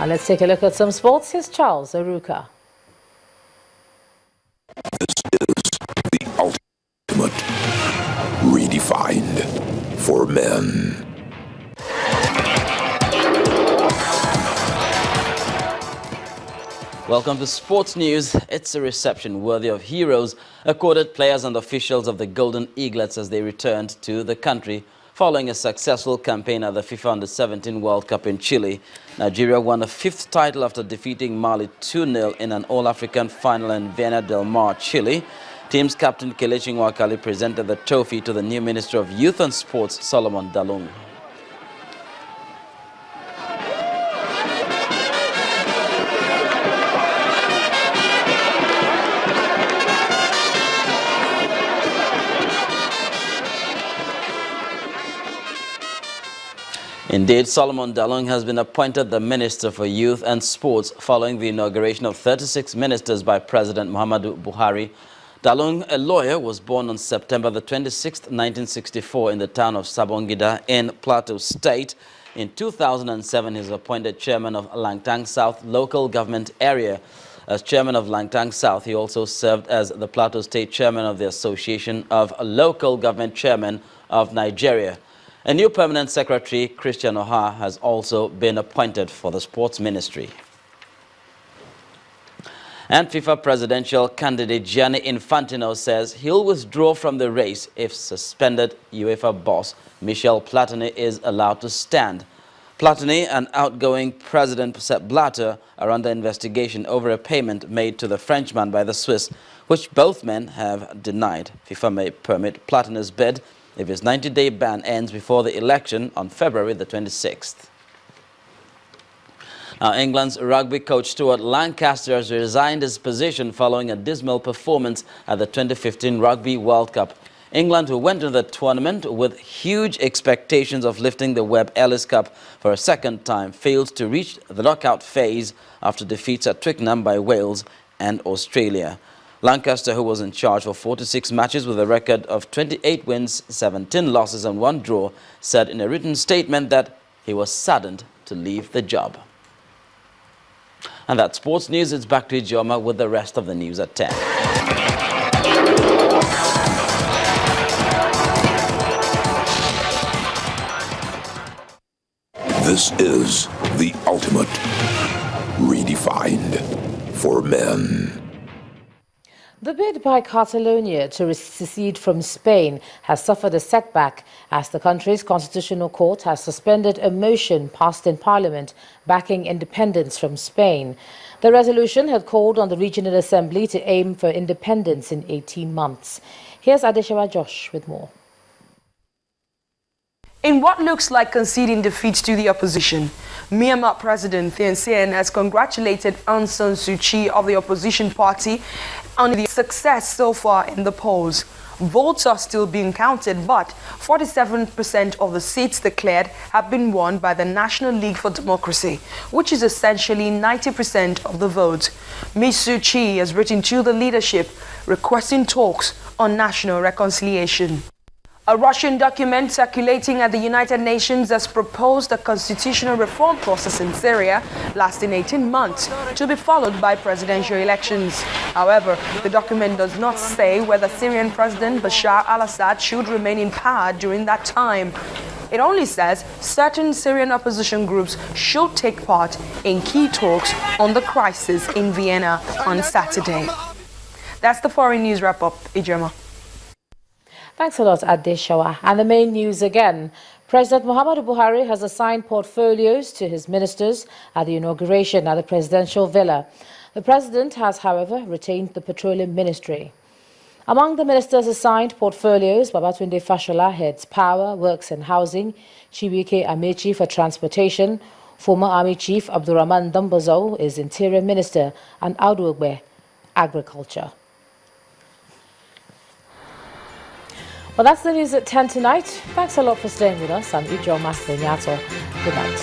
Now let's take a look at some sports. Here's Charles Aruka. This is the ultimate redefined for men. Welcome to Sports News. It's a reception worthy of heroes accorded players and officials of the Golden Eaglets as they returned to the country following a successful campaign at the FIFA U17 World Cup in Chile. Nigeria won a fifth title after defeating Mali 2-0 in an All-African final in Viana del Mar, Chile. Team's captain Kelechi Nwakali presented the trophy to the new Minister of Youth and Sports, Solomon Dalung. Indeed, Solomon Dalung has been appointed the Minister for Youth and Sports following the inauguration of 36 ministers by President Muhammadu Buhari. Dalung, a lawyer, was born on September the 26th, 1964 in the town of Sabongida in Plateau State. In 2007, he was appointed chairman of Langtang South local government area. As chairman of Langtang South, he also served as the Plateau State chairman of the Association of Local Government Chairmen of Nigeria. A new permanent secretary, Christian Oha, has also been appointed for the sports ministry. And FIFA presidential candidate Gianni Infantino says he'll withdraw from the race if suspended UEFA boss Michel Platini is allowed to stand. Platini and outgoing President Sepp Blatter are under investigation over a payment made to the Frenchman by the Swiss, which both men have denied. FIFA may permit Platini's bid if his 90-day ban ends before the election on February the 26th. Now, England's rugby coach Stuart Lancaster has resigned his position following a dismal performance at the 2015 Rugby World Cup. England, who went into the tournament with huge expectations of lifting the Webb Ellis Cup for a second time, failed to reach the knockout phase after defeats at Twickenham by Wales and Australia. Lancaster, who was in charge for 46 matches with a record of 28 wins, 17 losses and 1 draw, said in a written statement that he was saddened to leave the job. And that's sports news. It's back to Ijoma with the rest of the news at 10. This is the ultimate redefined for men. The bid by Catalonia to secede from Spain has suffered a setback as the country's constitutional court has suspended a motion passed in Parliament backing independence from Spain. The resolution had called on the Regional Assembly to aim for independence in 18 months. Here's Adeshawa Josh with more. In what looks like conceding defeat to the opposition, Myanmar President Thein Sein has congratulated Aung San Suu Kyi of the opposition party on the success so far in the polls. Votes are still being counted, but 47% of the seats declared have been won by the National League for Democracy, which is essentially 90% of the vote. Ms. Suu Kyi has written to the leadership requesting talks on national reconciliation. A Russian document circulating at the United Nations has proposed a constitutional reform process in Syria lasting 18 months to be followed by presidential elections. However, the document does not say whether Syrian President Bashar al-Assad should remain in power during that time. It only says certain Syrian opposition groups should take part in key talks on the crisis in Vienna on Saturday. That's the foreign news wrap-up. Ijoma. Thanks a lot, Adeshawa. And the main news again. President Muhammadu Buhari has assigned portfolios to his ministers at the inauguration at the presidential villa. The president has, however, retained the petroleum ministry. Among the ministers assigned portfolios, Babatunde Fashola heads Power, Works and Housing, Chibuike Amechi for Transportation, former Army Chief Abdurrahman Dambazo is Interior Minister, and Audu Ogbe, Agriculture. Well, that's the news at 10 tonight. Thanks a lot for staying with us. I'm Ijoma Benyato. Good night.